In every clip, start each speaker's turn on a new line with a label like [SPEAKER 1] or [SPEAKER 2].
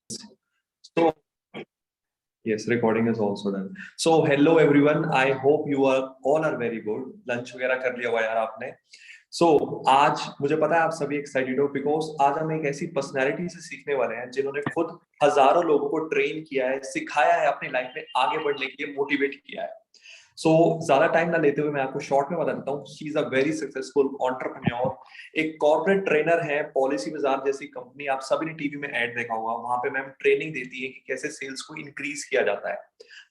[SPEAKER 1] So, yes, recording is also done. So, hello everyone. I hope you are all are very good. Lunch वगैरह कर लिया हुआ यार आपने? So, आज मुझे पता है आप सभी एक्साइटेड हो बिकॉज आज हम एक ऐसी पर्सनैलिटी से सीखने वाले हैं जिन्होंने खुद हजारों लोगों को ट्रेन किया है, सिखाया है, अपनी लाइफ में आगे बढ़ने के लिए मोटिवेट किया है। सो ज्यादा टाइम ना लेते हुए मैं आपको शॉर्ट में बता देता हूँ। She is a very successful entrepreneur, एक कॉर्पोरेट ट्रेनर है। पॉलिसी बाजार जैसी कंपनी, आप सभी ने टीवी में ऐड देखा होगा, वहां पे मैम ट्रेनिंग देती है कि कैसे सेल्स को इंक्रीज किया जाता है।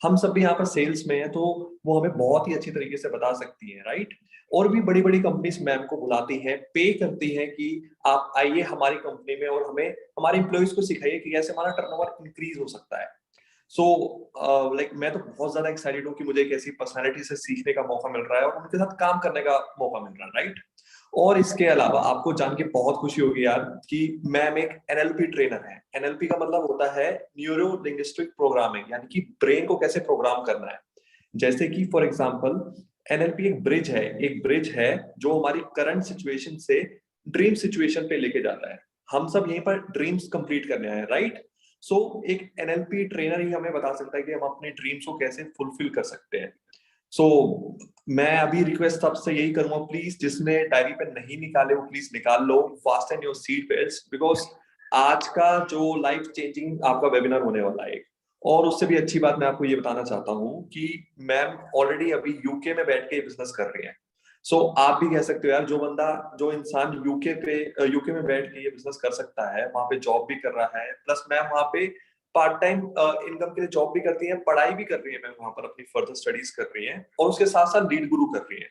[SPEAKER 1] हम सब भी यहाँ पर सेल्स में है तो वो हमें बहुत ही अच्छी तरीके से बता सकती है, राइट। और भी बड़ी बड़ी कंपनीज मैम को बुलाती हैं, पे करती हैं कि आप आइए हमारी कंपनी में और हमें हमारे एम्प्लॉइज को सिखाइए कि कैसे हमारा टर्नओवर इंक्रीज हो सकता है। सो लाइक मैं तो बहुत ज्यादा एक्साइटेड हूँ कि मुझे एक ऐसी पर्सनैलिटी से सीखने का मौका मिल रहा है और उनके साथ काम करने का मौका मिल रहा है, राइट। और इसके अलावा आपको जान के बहुत खुशी होगी यार कि मैम एक एनएलपी ट्रेनर है। एनएलपी का मतलब होता है न्यूरो लिंग्विस्टिक प्रोग्रामिंग, यानी कि ब्रेन को कैसे प्रोग्राम करना है। जैसे कि फॉर एग्जांपल एनएलपी एक ब्रिज है, एक ब्रिज है जो हमारी करंट सिचुएशन से ड्रीम सिचुएशन पे लेके जाता है। हम सब यहीं पर ड्रीम्स कंप्लीट करने आए हैं, राइट। सो एक एनएलपी ट्रेनर ही हमें बता सकता है कि हम अपने ड्रीम्स को कैसे फुलफिल कर सकते हैं। सो मैं अभी रिक्वेस्ट आपसे यही करूंगा, प्लीज जिसने डायरी पे नहीं निकाले वो प्लीज निकाल लो, fasten your seat belts, because आज का जो लाइफ चेंजिंग आपका वेबिनार होने वाला है। और उससे भी अच्छी बात मैं आपको ये बताना चाहता हूँ कि मैम ऑलरेडी अभी यूके में बैठ के बिजनेस कर रही है। सो आप भी कह सकते हो यार, जो इंसान यूके में बैठ के ये बिजनेस कर सकता है, वहां पे जॉब भी कर रहा है, प्लस मैम वहां पे पार्ट टाइम इनकम के लिए जॉब भी करती है, पढ़ाई भी कर रही है मैम, वहां पर अपनी फर्दर स्टडीज कर रही है और उसके साथ साथ लीड गुरु कर रही है।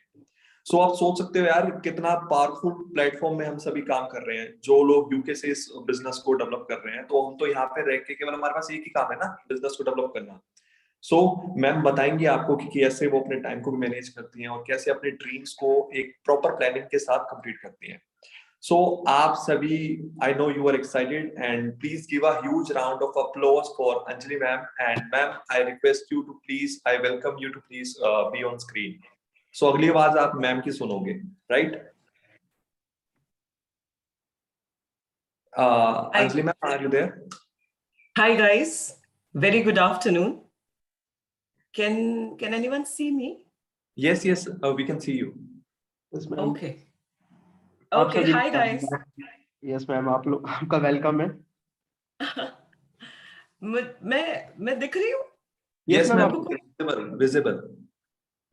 [SPEAKER 1] सो आप सोच सकते हो यार कितना पावरफुल प्लेटफॉर्म में हम सभी काम कर रहे हैं। जो लोग यूके से इस बिजनेस को डेवलप कर रहे हैं, तो हम तो यहाँ पे रह के केवल हमारे पास एक ही काम है ना, बिजनेस को डेवलप करना। सो मैम बताएंगे आपको कि कैसे वो अपने टाइम को भी मैनेज करती हैं और कैसे अपने ड्रीम्स को एक प्रॉपर प्लानिंग के साथ कंप्लीट करती हैं। सो आप सभी, I know you are excited and please give a huge round of applause for Anjali ma'am. And ma'am I request you to please, I welcome you to please be on screen. So अगली आवाज आप ma'am की सुनोगे, right.
[SPEAKER 2] Hi.
[SPEAKER 1] Anjali ma'am, are you there?
[SPEAKER 2] Hi guys, very good afternoon. Can anyone see me?
[SPEAKER 1] Yes, yes, we can see you.
[SPEAKER 3] Yes ma'am.
[SPEAKER 2] Okay.
[SPEAKER 3] आप
[SPEAKER 2] Okay.
[SPEAKER 3] सभी
[SPEAKER 2] Hi guys.
[SPEAKER 3] Yes ma'am, आप लोग आपका वेलकम है।
[SPEAKER 2] मैं दिख रही हूँ?
[SPEAKER 1] Yes
[SPEAKER 3] मैम,
[SPEAKER 1] मैम,
[SPEAKER 3] आप
[SPEAKER 1] visible.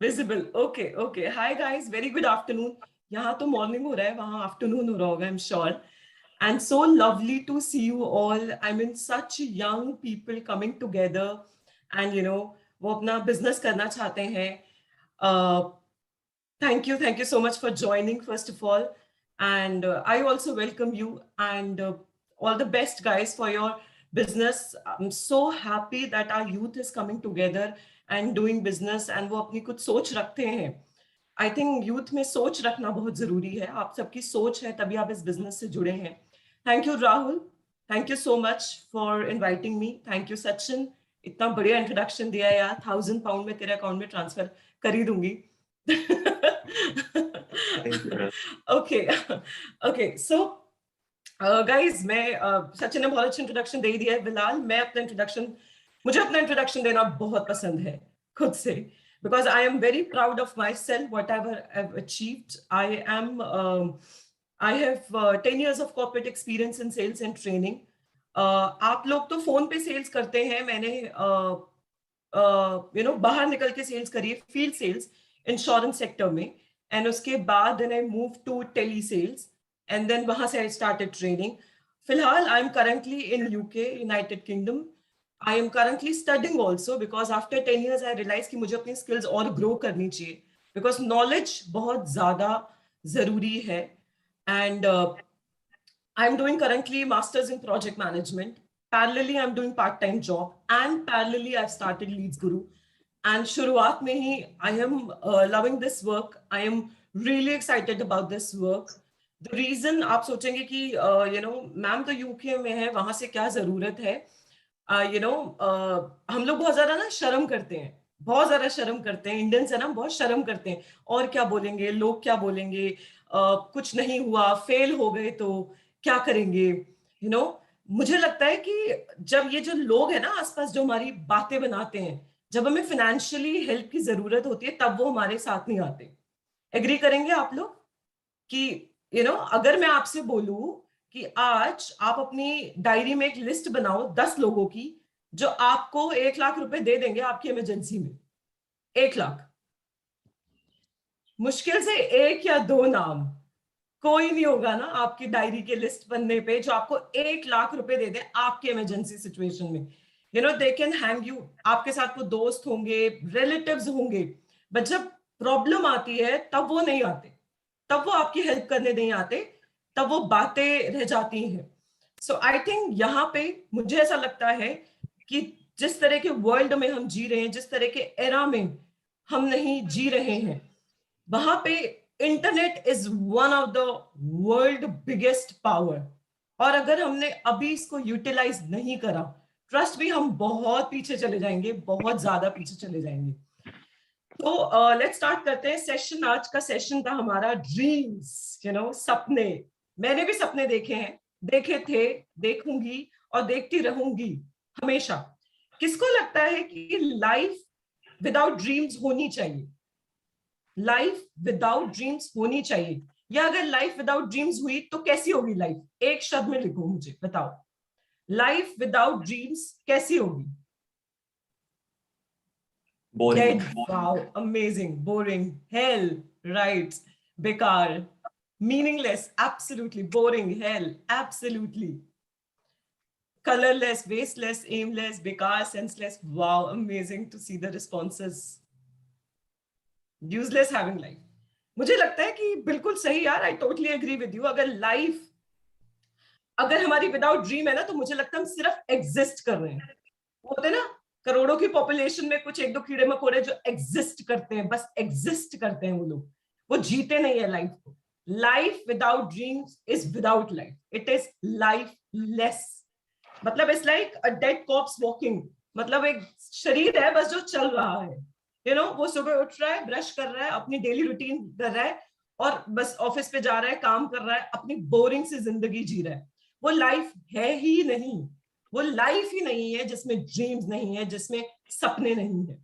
[SPEAKER 2] Visible. Okay. Hi guys, very good afternoon. यहाँ तो मॉर्निंग हो रहा है, वहाँ आफ्टरनून हो रहा होगा, I'm sure. And so lovely to see you all. I mean, such young people coming together, and वो अपना बिजनेस करना चाहते हैं. Thank you so much for joining, first of all. And I also welcome you, and all the best, guys, for your business. I'm so happy that our youth is coming together and doing business, and वो अपनी कुछ सोच रखते हैं. I think youth में सोच रखना बहुत जरूरी है. आप सबकी सोच है तभी आप इस business से जुड़े हैं. Thank you, Rahul. Thank you so much for inviting me. Thank you, Sachin. इतना बढ़िया इंट्रोडक्शन दिया यार. £1000 में तेरे अकाउंट में ट्रांसफर कर ही दूंगी. Okay. So, guys, मैं सचिन ने बहुत अच्छा इंट्रोडक्शन दे दिया है. फिलहाल मुझे अपना इंट्रोडक्शन देना बहुत पसंद है खुद से, because I am very proud of myself, whatever I've achieved. I have 10 years of corporate experience in sales and training. आप लोग तो फोन पे सेल्स करते हैं, मैंने बाहर निकल के सेल्स करी है, फील्ड सेल्स इंश्योरेंस सेक्टर में, एंड उसके बाद then I moved to tele sales, and then वहां से I started training. फिलहाल I am currently in UK, United Kingdom. I am currently studying also, because after 10 years I realized कि मुझे अपनी skills और grow करनी चाहिए, because knowledge बहुत ज़्यादा ज़रूरी है. And I'm doing currently masters in project management. Parallelly, I'm doing part-time job, and parallelly, I've started Leads Guru. And शुरुआत में ही I am loving this work. I am really excited about this work. The reason आप सोचेंगे कि ma'am तो UK में है, वहां से क्या जरूरत है. हम लोग बहुत ज्यादा ना शर्म करते हैं, बहुत ज्यादा शर्म करते हैं. इंडियंस है ना, बहुत शर्म करते हैं. और क्या बोलेंगे लोग, क्या बोलेंगे, कुछ नहीं हुआ, फेल हो गए तो क्या करेंगे, मुझे लगता है कि जब ये जो लोग हैं ना आसपास जो हमारी बातें बनाते हैं, जब हमें फाइनेंशियली हेल्प की जरूरत होती है तब वो हमारे साथ नहीं आते। एग्री करेंगे आप लोग कि अगर मैं आपसे बोलूं कि आज आप अपनी डायरी में एक लिस्ट बनाओ 10 लोगों की जो आपको 1 लाख रुपए दे देंगे आपकी इमरजेंसी में, 1 लाख, मुश्किल से 1 या 2 नाम, कोई नहीं होगा ना आपकी डायरी के लिस्ट बनने पे जो आपको 1 लाख रुपए दे दे आपके इमरजेंसी सिचुएशन में। दे कैन हैंग यू, आपके साथ वो दोस्त होंगे, रिलेटिव्स होंगे, बट जब प्रॉब्लम आती है तब वो नहीं आते, तब वो आपकी हेल्प करने नहीं आते, तब वो बातें रह जाती हैं। सो आई थिंक यहाँ पे मुझे ऐसा लगता है कि जिस तरह के वर्ल्ड में हम जी रहे हैं, जिस तरह के एरा में हम नहीं जी रहे हैं, वहां पे internet is one of the world biggest power. और अगर हमने अभी इसको यूटिलाइज नहीं करा, ट्रस्ट भी हम बहुत पीछे चले जाएंगे, बहुत ज्यादा पीछे चले जाएंगे। तो लेट्स स्टार्ट करते हैं सेशन। आज का सेशन था हमारा ड्रीम्स, सपने। मैंने भी सपने देखे हैं, देखे थे, देखूंगी और देखती रहूंगी हमेशा। किसको लगता है कि लाइफ विदाउट ड्रीम्स होनी चाहिए? लाइफ विदाउट ड्रीम्स होनी चाहिए, या अगर लाइफ विदाउट ड्रीम्स हुई तो कैसी होगी लाइफ? एक शब्द में लिखो, मुझे बताओ, लाइफ विदाउट ड्रीम्स कैसी होगी?
[SPEAKER 1] Boring.
[SPEAKER 2] Dead. Wow, amazing. Boring. Hell. Right. बेकार. Meaningless. Absolutely. Boring. Hell. Absolutely. Colorless, wasteless, aimless, बेकार, senseless. Wow, amazing to see the responses. Useless having life. मुझे लगता है कि बिल्कुल सही यार, I totally agree with you. अगर हमारी विदाउट ड्रीम है ना, तो मुझे लगता है हम सिर्फ एग्जिस्ट कर रहे हैं। होते ना, करोड़ों की पॉपुलेशन में कुछ 1-2 कीड़े मकोड़े जो एग्जिस्ट करते हैं, बस एग्जिस्ट करते हैं वो लोग, वो जीते नहीं है लाइफ को। Life without dreams is without life, it is lifeless. मतलब it's like a dead corpse walking, मतलब एक शरीर है बस जो चल रहा है। वो सुबह उठ रहा है, ब्रश कर रहा है, अपनी डेली रूटीन कर रहा है और बस ऑफिस पे जा रहा है, काम कर रहा है, अपनी बोरिंग सी जिंदगी जी रहा है। वो लाइफ है ही नहीं, वो लाइफ ही नहीं है जिसमें ड्रीम्स नहीं है, जिसमें सपने नहीं है।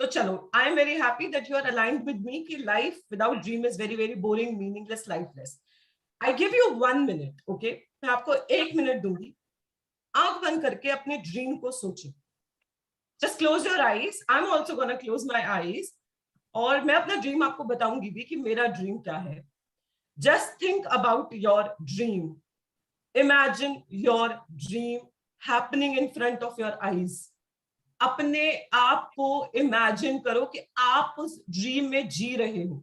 [SPEAKER 2] तो चलो, I am very happy that you are aligned with me कि life without dream is very very boring, meaningless, lifeless. I give you 1 minute, okay? मैं आपको 1 मिनट दूंगी, आंख बंद करके अपने ड्रीम को सोचो। Just close your eyes, I am also gonna close my eyes, और मैं अपना ड्रीम आपको बताऊंगी भी कि मेरा ड्रीम क्या है। Just think about your dream, imagine your dream happening in front of your eyes. अपने आप को इमेजिन करो कि आप उस ड्रीम में जी रहे हो।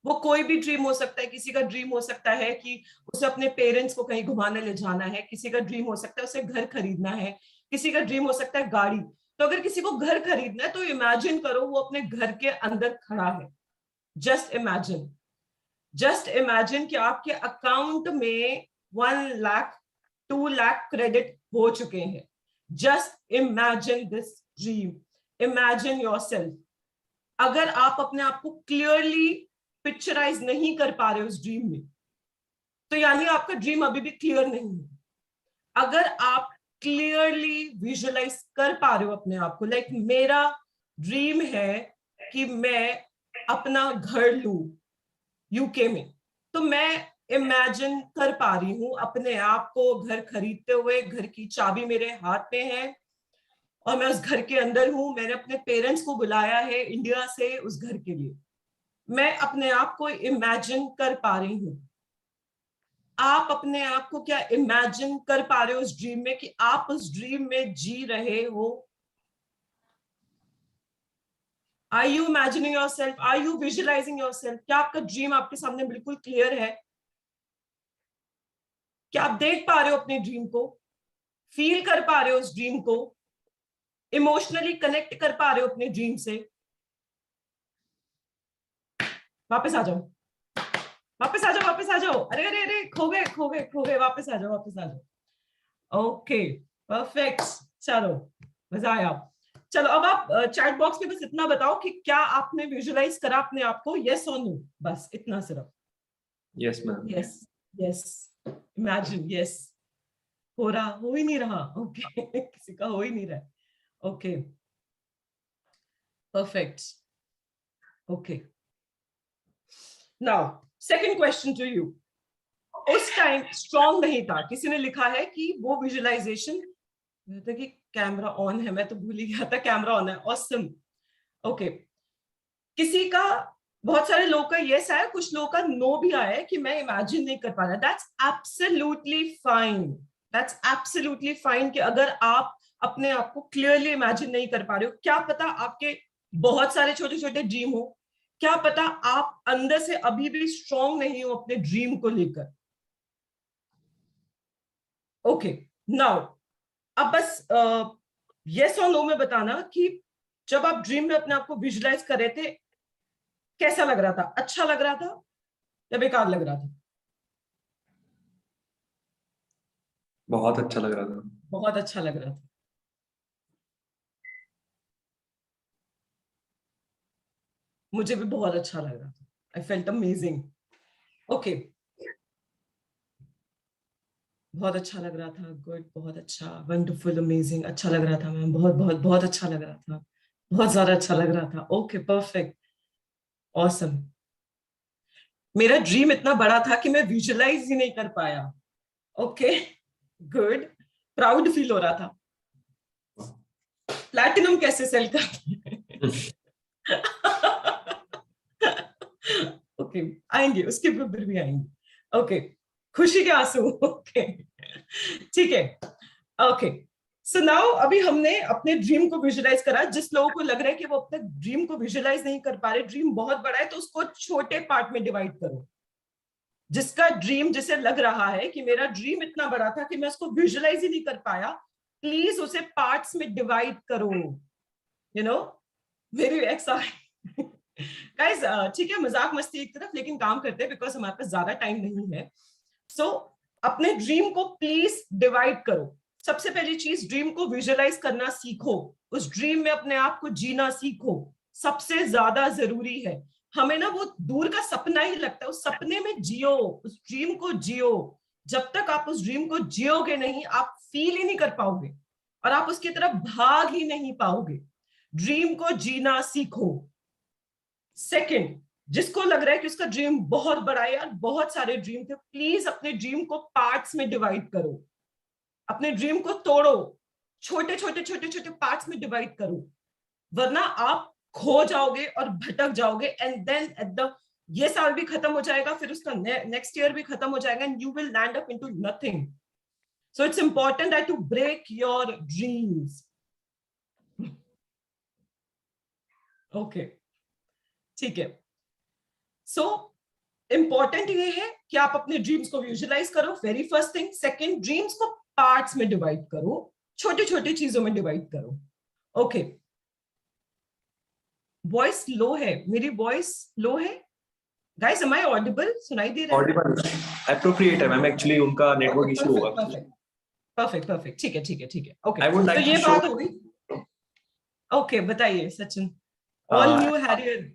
[SPEAKER 2] वो कोई भी ड्रीम हो सकता है, किसी का ड्रीम हो सकता है कि उसे अपने पेरेंट्स को कहीं घुमाने ले जाना है, किसी का ड्रीम हो सकता है उसे घर खरीदना है, किसी का ड्रीम हो सकता है गाड़ी। तो अगर किसी को घर खरीदना है तो इमेजिन करो वो अपने घर के अंदर खड़ा है। जस्ट इमेजिन, जस्ट इमेजिन कि आपके अकाउंट में 1 लाख 2 लाख क्रेडिट हो चुके हैं। Just imagine this dream, imagine yourself. अगर आप अपने आप को क्लियरली पिक्चराइज नहीं कर पा रहे हो उस ड्रीम में, तो यानी आपका ड्रीम अभी भी क्लियर नहीं है। अगर आप क्लियरली विजुअलाइज कर पा रहे हो अपने आप को, लाइक मेरा ड्रीम है कि मैं अपना घर लूं यूके में, तो मैं इमेजिन कर पा रही हूं अपने आप को घर खरीदते हुए, घर की चाबी मेरे हाथ में है और मैं उस घर के अंदर हूं। मैंने अपने पेरेंट्स को बुलाया है इंडिया से उस घर के लिए। मैं अपने आप को इमेजिन कर पा रही हूं। आप अपने आप को क्या इमेजिन कर पा रहे हो उस ड्रीम में कि आप उस ड्रीम में जी रहे हो? Are you imagining yourself? Are you visualizing yourself? क्या आपका ड्रीम आपके सामने बिल्कुल क्लियर है? क्या आप देख पा रहे हो अपने ड्रीम को? फील कर पा रहे हो उस ड्रीम को? इमोशनली कनेक्ट कर पा रहे हो अपने ड्रीम से? वापस आ जाओ, वापस आ जाओ, वापस आ जाओ। अरे अरे अरे, खो गए खो गए खो गए, वापस आ जाओ, वापस आ जाओ। ओके, परफेक्ट, चलो, मजा आया। चलो, अब आप चैट बॉक्स में बस इतना बताओ कि क्या आपने विजुअलाइज करा अपने आप को, यस और नो, बस इतना सिर्फ।
[SPEAKER 1] Yes ma'am.
[SPEAKER 2] Yes, yes, imagine, yes. हो ही नहीं रहा. ओके किसी का हो ही नहीं रहा. Okay perfect. Okay now second question to you. उस टाइम स्ट्रॉन्ग नहीं था. किसी ने लिखा है कि वो विजुअलाइजेशन, कि कैमरा ऑन है, मैं तो भूल ही गया था कैमरा ऑन है. ऑसम. ओके किसी का, बहुत सारे लोगों का यस आया, कुछ लोगों का नो भी आया है कि मैं इमेजिन नहीं कर पा रहा. That's absolutely fine. That's absolutely fine कि अगर आप अपने आप को क्लियरली इमेजिन नहीं कर पा रहे हो. क्या पता आपके बहुत सारे छोटे छोटे ड्रीम हो. क्या पता आप अंदर से अभी भी स्ट्रांग नहीं हो अपने ड्रीम को लेकर. ओके नाउ अब बस यस और नो में बताना कि जब आप ड्रीम में अपने आप को विजुलाइज कर रहे थे, कैसा लग रहा था? अच्छा लग रहा था या बेकार लग रहा था?
[SPEAKER 1] बहुत अच्छा लग रहा था.
[SPEAKER 2] बहुत अच्छा लग रहा था. मुझे भी बहुत अच्छा लग रहा था. I felt amazing. ओके बहुत अच्छा लग रहा था. गुड. बहुत अच्छा. वंडरफुल. अमेजिंग. अच्छा लग रहा था मैम. बहुत बहुत बहुत अच्छा लग रहा था. बहुत ज्यादा अच्छा लग रहा था. Okay perfect. ऑसम. मेरा ड्रीम इतना बड़ा था कि मैं विजुलाइज ही नहीं कर पाया. Okay good. प्राउड फील हो रहा था. प्लैटिनम कैसे सेल करते हैं? ओके आएंगे, उसके ऊपर भी आएंगे. ओके खुशी के आंसू. ओके ठीक है. ओके सो नाउ अभी हमने अपने ड्रीम को विजुलाइज करा. जिस लोगों को लग रहा है कि वो अपने ड्रीम को विजुलाइज नहीं कर पा रहे, ड्रीम बहुत बड़ा है, तो उसको छोटे पार्ट में डिवाइड करो. जिसका ड्रीम, जिसे लग रहा है कि मेरा ड्रीम इतना बड़ा था कि मैं उसको विजुलाइज ही नहीं कर पाया, प्लीज उसे पार्ट्स में डिवाइड करो. यू नो मेरी ऐसा गाइस. ठीक है मजाक मस्ती एक तरफ, लेकिन काम करते हैं बिकॉज हमारे पास ज्यादा टाइम नहीं है. सो अपने ड्रीम को प्लीज डिवाइड करो. सबसे पहली चीज, ड्रीम को विजुअलाइज करना सीखो. उस ड्रीम में अपने आप को जीना सीखो. सबसे ज्यादा जरूरी है. हमें ना वो दूर का सपना ही लगता है. उस सपने में जियो, उस ड्रीम को जियो. जब तक आप उस ड्रीम को जियोगे नहीं, आप फील ही नहीं कर पाओगे और आप उसकी तरफ भाग ही नहीं पाओगे. ड्रीम को जीना सीखो. सेकंड, जिसको लग रहा है कि उसका ड्रीम बहुत बड़ा है, यार बहुत सारे ड्रीम थे, प्लीज अपने ड्रीम को पार्ट्स में डिवाइड करो. अपने ड्रीम को तोड़ो. छोटे छोटे छोटे छोटे पार्ट्स में डिवाइड करो. वरना आप खो जाओगे और भटक जाओगे. एंड देन एट द, ये साल भी खत्म हो जाएगा, फिर उसका नेक्स्ट ईयर भी खत्म हो जाएगा, and you will land up into nothing. So it's important that to break your dreams. Okay ठीक है. सो इंपॉर्टेंट ये है कि आप अपने ड्रीम्स को विजुअलाइज करो. Very first thing. Second, dreams को पार्ट्स में डिवाइड करो. छोटे छोटे चीजों में डिवाइड करो. ओके वॉइस लो है. मेरी वॉइस लो है गाइस. M I audible? सुनाई दे रहा है?
[SPEAKER 1] ऑडिबल एप्रोप्रिएट है मैम. एक्चुअली उनका नेटवर्क इशू होगा.
[SPEAKER 2] Perfect perfect perfect. ठीक है ठीक है ठीक है. ओके
[SPEAKER 1] आई वुड
[SPEAKER 2] तो
[SPEAKER 1] लाइक
[SPEAKER 2] ये
[SPEAKER 1] टू शो.
[SPEAKER 2] बात हो गई. ओके बताइए Sachin. All new Harrier.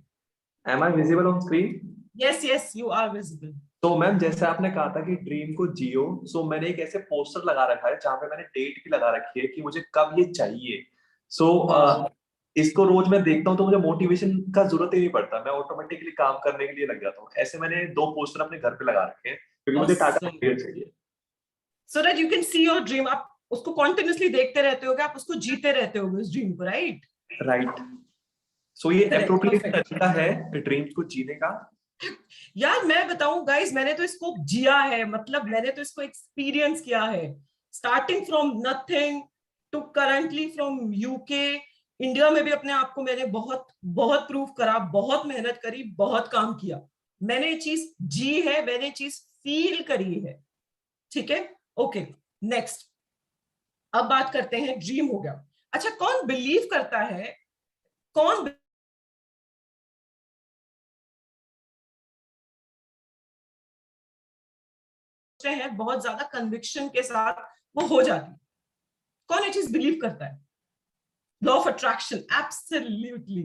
[SPEAKER 1] Am I visible on screen?
[SPEAKER 2] Yes yes you are visible.
[SPEAKER 1] तो मैम जैसे आपने कहा था कि ड्रीम को जियो, सो मैंने एक ऐसे पोस्टर लगा रखा है जहाँ पे मैंने डेट भी लगा रखी है कि मुझे कब ये चाहिए. सो इसको रोज मैं देखता हूँ तो मुझे मोटिवेशन का जरूरत ही नहीं पड़ता. मैं ऑटोमेटिकली काम करने के लिए लग जाता हूँ. ऐसे मैंने 2 पोस्टर अपने घर पे लगा रखे हैं क्योंकि मुझे टाटा चाहिए.
[SPEAKER 2] So that you can see your dream. आप उसको कॉन्टिन्यूसली देखते रहते होगे, आप उसको जीते रहते होगे उस ड्रीम को. Right
[SPEAKER 1] right. सो ये एप्रोप्रिएट तरीका है ड्रीम्स को जीने का.
[SPEAKER 2] यार मैं बताऊं गाइस, मैंने तो इसको जिया है. मतलब मैंने तो इसको एक्सपीरियंस किया है. Starting from nothing to currently from UK. India में भी अपने आप को मैंने बहुत बहुत प्रूव करा, बहुत मेहनत करी, बहुत काम किया. मैंने ये चीज जी है, मैंने ये चीज फील करी है. ठीक है. Okay next. अब बात करते हैं, ड्रीम हो गया. अच्छा कौन बिलीव करता है, कौन है बहुत ज्यादा कन्विक्शन के साथ वो हो जाती, कौन ये चीज बिलीव करता है? Law of attraction. एब्सोल्युटली.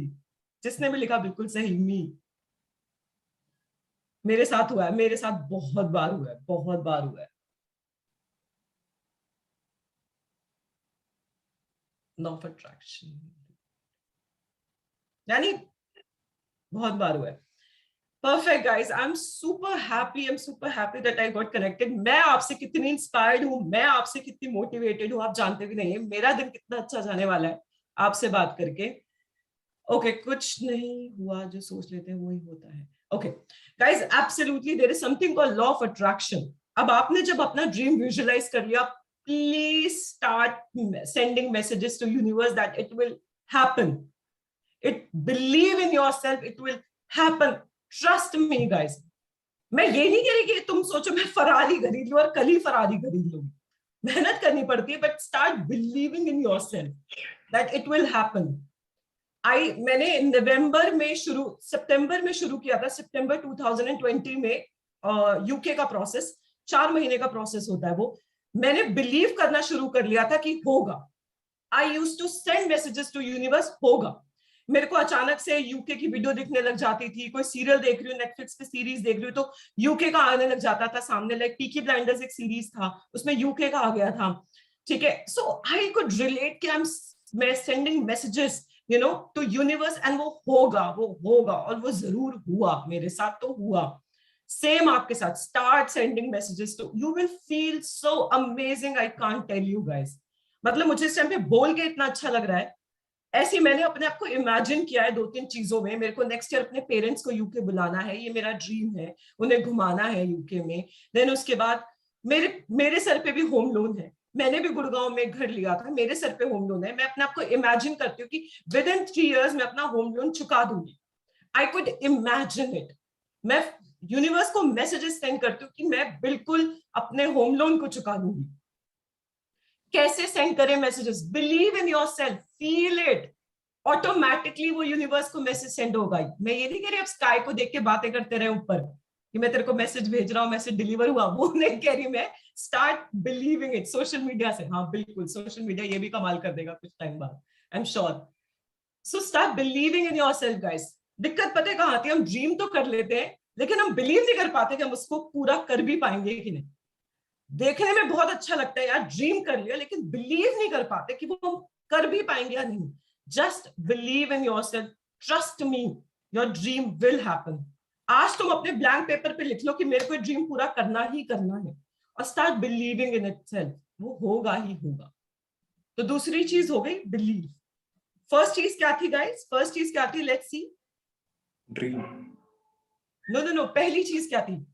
[SPEAKER 2] जिसने भी लिखा बिल्कुल सही. मी. मेरे साथ हुआ है, मेरे साथ बहुत बार हुआ है, बहुत बार हुआ है. लॉ ऑफ अट्रैक्शन, यानी बहुत बार हुआ है। Perfect, guys. I'm super happy that I got connected. मैं आपसे कितनी इंस्पायर्ड हूँ, मैं आपसे कितनी मोटिवेटेड हूँ, आप जानते भी नहीं है। मेरा दिन कितना अच्छा जाने वाला है आपसे बात करके। ओके, कुछ नहीं हुआ जो सोच लेते हैं वही होता है। Okay guys, absolutely there is something called law of attraction. अब आपने जब अपना ड्रीम विजुअलाइज कर लिया, please start sending messages to universe that it will happen. It believe in yourself, it will happen. Trust me guys. मैं ये नहीं कह रही कि तुम सोचो मैं फरारी खरीद लूं और कल ही फरारी खरीद लूंगी। मेहनत करनी पड़ती है, but start believing in yourself that it will happen. मैंने सितंबर में शुरू किया था, सितंबर 2020 में यूके का प्रोसेस, 4 महीने का प्रोसेस होता है वो। मैंने बिलीव करना शुरू कर लिया था कि होगा। I used to send messages to universe, होगा। मेरे को अचानक से यूके की वीडियो दिखने लग जाती थी, कोई सीरियल देख रही हूँ, नेटफ्लिक्स पे सीरीज देख रही हूँ तो यूके का आने लग जाता था सामने। लाइक पीकी ब्लाइंडर्स एक सीरीज था, उसमें यूके का आ गया था। ठीक है, सो आई कुड रिलेट कि मैं sending messages to universe and वो होगा और वो जरूर हुआ। मेरे साथ तो हुआ, सेम आपके साथ। Start sending messages to, you will feel so amazing, I can't tell you guys. मतलब मुझे इस टाइम पे बोल के इतना अच्छा लग रहा है। ऐसे मैंने अपने आप को इमेजिन किया है 2-3 चीजों में। मेरे को नेक्स्ट ईयर अपने पेरेंट्स को यूके बुलाना है, ये मेरा ड्रीम है, उन्हें घुमाना है यूके में। देन उसके बाद मेरे सर पे भी होम लोन है, मैंने भी गुड़गांव में घर लिया था, मेरे सर पे होम लोन है। मैं अपने आप को इमेजिन करती हूँ कि विद इन 3 years मैं अपना होम लोन चुका दूंगी। I could imagine it. मैं यूनिवर्स को मैसेजेस सेंड करती हूँ कि मैं बिल्कुल अपने होम लोन को चुका दूंगी। कैसे सेंड करें messages? Believe in yourself, feel it. Automatically वो यूनिवर्स को मैसेज सेंड होगा। मैं ये नहीं कह रही अब स्काई को देख के बातें करते रहे ऊपर कि मैं तेरे को मैसेज भेज रहा हूँ, मैसेज डिलीवर हुआ, वो नहीं कह रही मैं। Start believing it social media से। हाँ बिल्कुल, सोशल मीडिया ये भी कमाल कर देगा कुछ टाइम बाद, I am sure. So start believing in yourself guys. दिक्कत पता है कहाँ आती है? हम ड्रीम तो कर लेते हैं लेकिन हम बिलीव नहीं कर पाते कि हम उसको पूरा कर भी पाएंगे कि नहीं। देखने में बहुत अच्छा लगता है यार, ड्रीम कर लिया, लेकिन बिलीव नहीं कर पाते कि वो हम कर भी पाएंगे या नहीं। Just believe in yourself, trust me, your dream will happen. आज तुम अपने ब्लैंक पेपर पे लिख लो कि मेरे को ड्रीम पूरा करना ही करना है, और स्टार्ट बिलीविंग इन इटसेल्फ, वो होगा ही होगा। तो दूसरी चीज हो गई बिलीव। फर्स्ट चीज क्या थी गाइस? फर्स्ट चीज क्या थी? Let's see.
[SPEAKER 1] ड्रीम।
[SPEAKER 2] नो, पहली चीज क्या थी?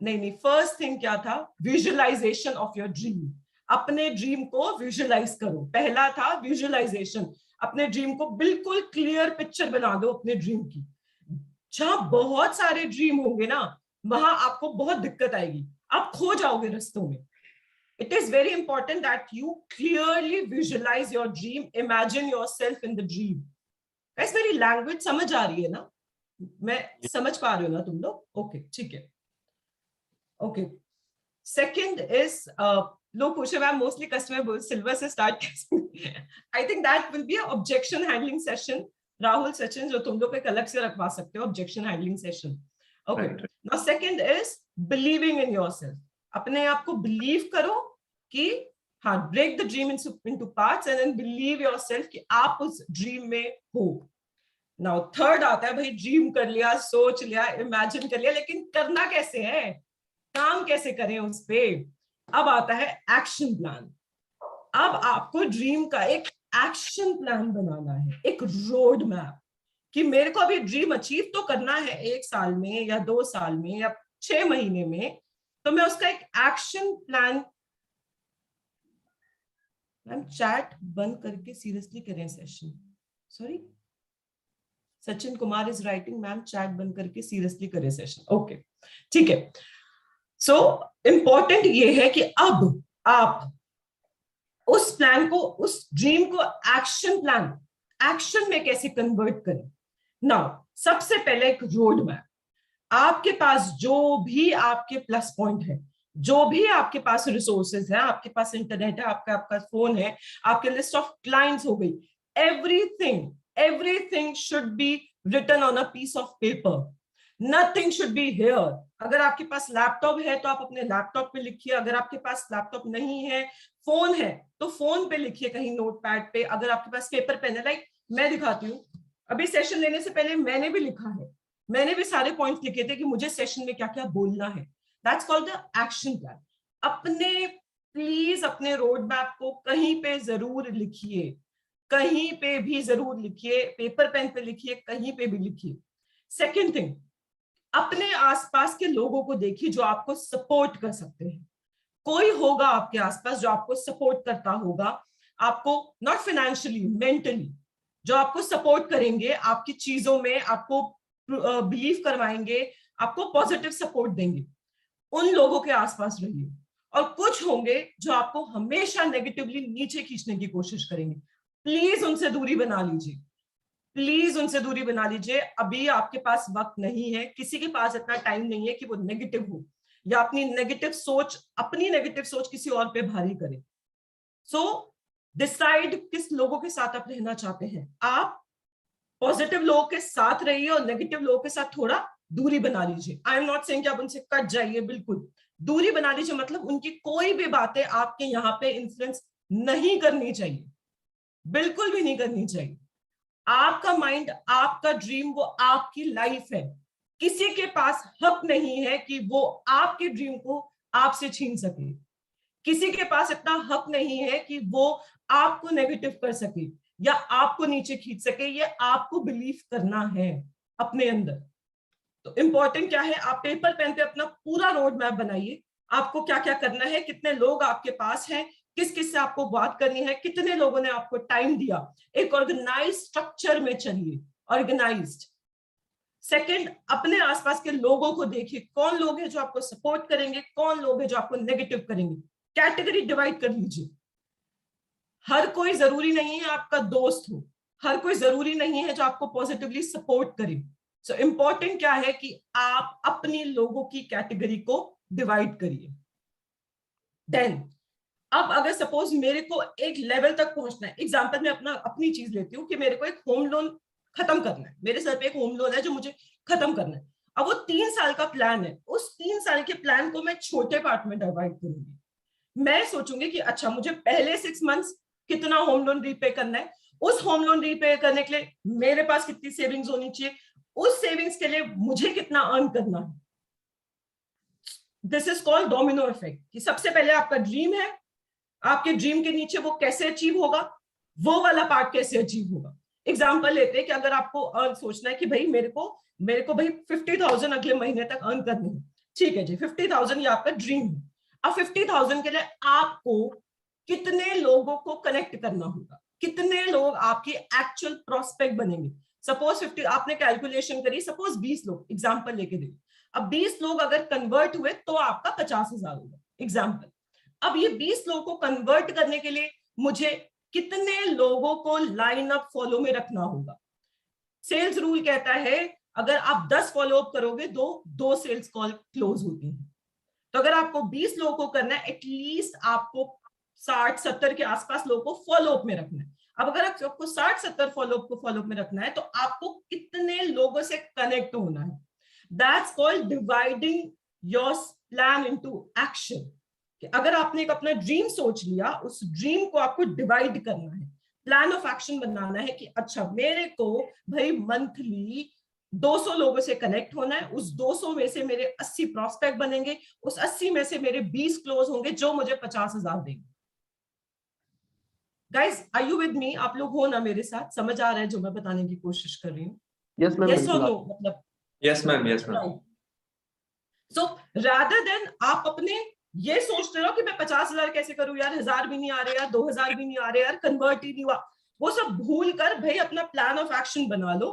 [SPEAKER 2] नहीं, फर्स्ट थिंग क्या था? Visualisation of your dream. अपने ड्रीम को विजुअलाइज करो। पहला था विजुअलाइजेशन। अपने ड्रीम को बिल्कुल क्लियर पिक्चर बना दो अपने ड्रीम की। जहां बहुत सारे ड्रीम होंगे ना, वहां आपको बहुत दिक्कत आएगी, आप खो जाओगे रास्तों में। It is very important that you clearly visualize your dream, imagine yourself in the dream. guys, मेरी लैंग्वेज समझ आ रही है ना? मैं समझ पा रही हूँ ना तुम लोग? ओके, ठीक है। ओके, सेकंड इज लोग पूछे मैम मोस्टली कस्टमर सिल्वर से start I think that will be objection handling session. Rahul Sachin, जो तुम लोग एक अलग से रखवा सकते हो objection handling session. Okay, now second is believing in yourself. अपने आप को बिलीव करो कि हाँ, break the dream into parts and then believe yourself कि आप उस ड्रीम में हो। नाउ थर्ड आता है भाई, ड्रीम कर लिया, सोच लिया, इमेजिन कर लिया, लेकिन करना कैसे है, काम कैसे करें उस पे? अब आता है एक्शन प्लान। अब आपको ड्रीम का एक एक्शन प्लान बनाना है, एक रोड मैप, कि मेरे को अभी ड्रीम अचीव तो करना है 1 साल में या 2 साल में या 6 महीने में, तो मैं उसका एक एक्शन प्लान। मैम चैट बंद करके सीरियसली करें session. Sorry, Sachin Kumar is writing ma'am chat बंद करके सीरियसली करें सेशन। ओके, ठीक है। सो इंपॉर्टेंट ये है कि अब आप उस प्लान को, उस ड्रीम को एक्शन प्लान, एक्शन में कैसे कन्वर्ट करें। नाउ सबसे पहले एक रोड मैप। आपके पास जो भी आपके प्लस पॉइंट है, जो भी आपके पास रिसोर्सेज है, आपके पास इंटरनेट है, आपका फोन है, आपके लिस्ट ऑफ क्लाइंट्स हो गई, everything should be written on a piece of paper. Nothing should be here. अगर आपके पास लैपटॉप है तो आप अपने लैपटॉप पे लिखिए, अगर आपके पास लैपटॉप नहीं है, फोन है तो फोन पे लिखिए, कहीं नोटपैड पे। अगर आपके पास पेपर पेन है, लाइक मैं दिखाती हूँ, अभी सेशन लेने से पहले मैंने भी लिखा है, मैंने भी सारे पॉइंट्स लिखे थे कि मुझे सेशन में क्या क्या बोलना है। That's called the action plan. अपने प्लीज अपने रोड मैप को कहीं पे जरूर लिखिए, कहीं पे भी जरूर लिखिए, पेपर पेन पे लिखिए, कहीं पे भी लिखिए। सेकेंड थिंग, अपने आसपास के लोगों को देखिए जो आपको सपोर्ट कर सकते हैं। कोई होगा आपके आसपास जो आपको सपोर्ट करता होगा, आपको नॉट फाइनेंशियली, मेंटली, जो आपको सपोर्ट करेंगे आपकी चीजों में, आपको बिलीव करवाएंगे, आपको पॉजिटिव सपोर्ट देंगे। उन लोगों के आसपास रहिए। और कुछ होंगे जो आपको हमेशा नेगेटिवली नीचे खींचने की कोशिश करेंगे, प्लीज उनसे दूरी बना लीजिए, प्लीज उनसे दूरी बना लीजिए। अभी आपके पास वक्त नहीं है, किसी के पास इतना टाइम नहीं है कि वो नेगेटिव हो या अपनी नेगेटिव सोच किसी और पे भारी करे। सो डिसाइड किस लोगों के साथ आप रहना चाहते हैं। आप पॉजिटिव लोगों के साथ रहिए और नेगेटिव लोगों के साथ थोड़ा दूरी बना लीजिए। आई एम नॉट सेइंग कि आप उनसे कट जाइए, बिल्कुल दूरी बना लीजिए, मतलब उनकी कोई भी बातें आपके यहाँ पे इन्फ्लुएंस नहीं करनी चाहिए, बिल्कुल भी नहीं करनी चाहिए। आपका माइंड, आपका ड्रीम, वो आपकी लाइफ है। किसी के पास हक नहीं है कि वो आपके ड्रीम को आपसे छीन सके। किसी के पास इतना हक नहीं है कि वो आपको नेगेटिव कर सके या आपको नीचे खींच सके। ये आपको बिलीव करना है अपने अंदर। तो इंपॉर्टेंट क्या है, आप पेपर पेन पे अपना पूरा रोड मैप बनाइए। आपको क्या क्या करना है, कितने लोग आपके पास हैं, किस किस से आपको बात करनी है, कितने लोगों ने आपको टाइम दिया। एक ऑर्गेनाइज स्ट्रक्चर में चलिए, ऑर्गेनाइज्ड। सेकंड, अपने आसपास के लोगों को देखिए, कौन लोग हैं जो आपको सपोर्ट करेंगे, कौन लोग हैं जो आपको नेगेटिव करेंगे। कैटेगरी डिवाइड कर लीजिए। हर कोई जरूरी नहीं है आपका दोस्त हो, हर कोई जरूरी नहीं है जो आपको पॉजिटिवली सपोर्ट करे। सो इंपॉर्टेंट क्या है कि आप अपनी लोगों की कैटेगरी को डिवाइड करिए। देन अब अगर सपोज मेरे को एक लेवल तक पहुंचना है, एग्जांपल मैं अपनी चीज लेती हूँ कि मेरे को एक होम लोन खत्म करना है, मेरे सर पे एक होम लोन है जो मुझे खत्म करना है। अब वो 3 साल का प्लान है, उस 3 साल के प्लान को मैं छोटे पार्ट में डिवाइड करूंगी। मैं सोचूंगी कि अच्छा मुझे पहले 6 मंथ्स कितना होम लोन रीपे करना है, उस होम लोन रीपे करने के लिए मेरे पास कितनी सेविंग्स होनी चाहिए, उस सेविंग्स के लिए मुझे कितना अर्न करना है। This is called domino effect, कि सबसे पहले आपका ड्रीम है, आपके ड्रीम के नीचे वो कैसे अचीव होगा, वो वाला पार्ट कैसे अचीव होगा। एग्जांपल लेते हैं कि अगर आपको अर्न सोचना है कि भाई मेरे को भाई 50,000 अगले महीने तक अर्न करनी है, ठीक है जी, 50,000 ये आपका ड्रीम है। अब 50,000 के लिए आपको कितने लोगों को कनेक्ट करना होगा, कितने लोग आपके एक्चुअल प्रोस्पेक्ट बनेंगे। सपोज 50 आपने कैलकुलेशन करी, सपोज 20 लोग एग्जांपल लेके दे, अब 20 लोग अगर कन्वर्ट हुए तो आपका 50,000 होगा एग्जांपल। अब ये 20 लोगों को कन्वर्ट करने के लिए मुझे कितने लोगों को लाइन अप फॉलो में रखना होगा। सेल्स रूल कहता है अगर आप 10 फॉलो अप करोगे तो 2 सेल्स कॉल क्लोज होती हैं। तो अगर आपको 20 लोगों को करना है, एटलीस्ट आपको 60-70 के आसपास लोगों को फॉलो अप में रखना है। अब अगर आपको 60-70 फॉलो अप में रखना है तो आपको कितने लोगों से कनेक्ट होना है। That's called dividing your plan into action. अगर आपने एक अपना ड्रीम सोच लिया, उस ड्रीम को आपको डिवाइड करना है, प्लान ऑफ एक्शन बनाना है कि अच्छा मेरे को भाई मंथली 200 लोगों से कनेक्ट होना है, उस 200 में से मेरे 80 प्रोस्पेक्ट बनेंगे, उस 80 में से मेरे 20 क्लोज होंगे जो मुझे 50,000 देंगे। Guys are you with me? आप लोग हो ना मेरे साथ? समझ आ रहा है जो मैं बताने की कोशिश कर रही हूँ?
[SPEAKER 3] यस मैम,
[SPEAKER 2] यस और नो मतलब?
[SPEAKER 1] Yes ma'am, yes ma'am.
[SPEAKER 2] So rather than आप अपने ये सोचते रहो कि मैं 50,000 कैसे करूं यार, 1,000 भी नहीं आ रहे यार, 2,000 भी नहीं आ रहे यार, कन्वर्ट ही नहीं हुआ, वो सब भूल कर भाई अपना प्लान ऑफ एक्शन बना लो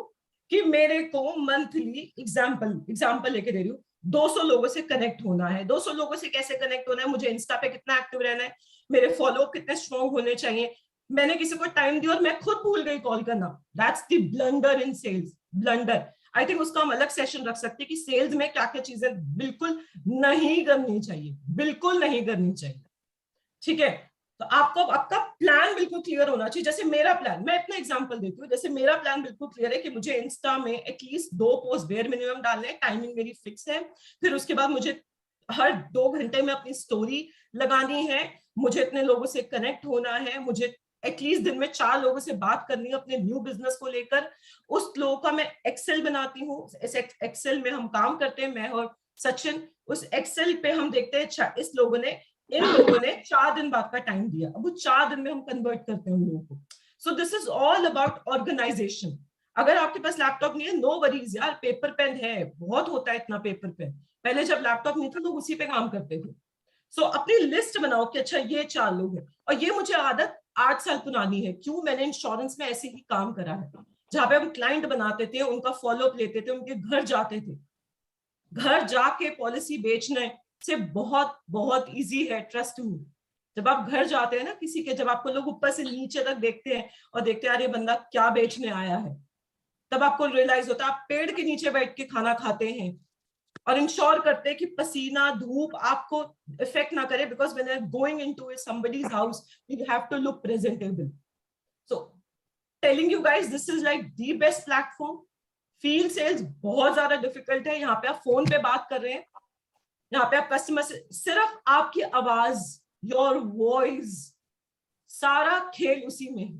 [SPEAKER 2] कि मेरे को मंथली एग्जाम्पल लेके दे रही हूँ 200 लोगों से कनेक्ट होना है। 200 लोगों से कैसे कनेक्ट होना है, मुझे इंस्टा पे कितना एक्टिव रहना है, मेरे फॉलो कितने स्ट्रॉन्ग होने चाहिए। मैंने किसी को टाइम दिया और मैं खुद भूल गई कॉल करना, that's the blunder in sales, blunder. I think उसका हम अलग सेशन रख सकते हैं कि सेल्स में क्या क्या चीजें बिल्कुल नहीं करनी चाहिए, बिल्कुल नहीं करनी चाहिए। ठीक है, तो आपको आपका प्लान बिल्कुल क्लियर होना चाहिए। जैसे मेरा प्लान, मैं अपना एग्जांपल देती हूँ, जैसे मेरा प्लान बिल्कुल क्लियर है कि मुझे इंस्टा में एटलीस्ट 2 पोस्ट बेयर मिनिमम डालने हैं, टाइमिंग मेरी फिक्स है। फिर उसके बाद मुझे हर 2 घंटे में अपनी स्टोरी लगानी है, मुझे इतने लोगों से कनेक्ट होना है, मुझे एटलीस्ट दिन में 4 लोगों से बात करनी है अपने न्यू बिजनेस को लेकर। उस लोगों का मैं एक्सेल बनाती हूँ, इस एक्सेल में हम काम करते हैं, मैं और सचिन। उस एक्सेल पे हम देखते हैं इन लोगों ने 4 दिन बाद का टाइम दिया, अब वो 4 दिन में हम कन्वर्ट करते हैं उन लोगों को। So this is all about organisation. अगर आपके पास लैपटॉप नहीं है, नो वरीज यार, पेपर पेन है, बहुत होता है इतना पेपर पेन। पहले जब लैपटॉप नहीं था लोग उसी पे काम करते थे। सो अपनी लिस्ट बनाओ कि अच्छा ये 4 लोग हैं, और ये मुझे आदत 8 साल पुरानी है। क्यों? मैंने इंश्योरेंस में ऐसे ही काम करा है, जहां पे हम क्लाइंट बनाते थे, उनका फॉलोअप लेते थे, उनके घर जाते थे। घर जाके पॉलिसी बेचने से बहुत बहुत इजी है, ट्रस्ट मी। जब आप घर जाते हैं ना किसी के, जब आपको लोग ऊपर से नीचे तक देखते हैं और देखते हैं यार ये बंदा क्या बेचने आया है, तब आपको रियलाइज होता है आप पेड़ के नीचे बैठ के खाना खाते हैं और इंश्योर करते हैं कि पसीना धूप आपको इफेक्ट ना करे, because when you are going into somebody's house you have to look presentable. So telling you guys, this is like the best platform. Field sales बहुत ज्यादा डिफिकल्ट है। यहाँ पे आप फोन पे बात कर रहे हैं, यहाँ पे आप कस्टमर से सिर्फ आपकी आवाज, योर वॉइस, सारा खेल उसी में है।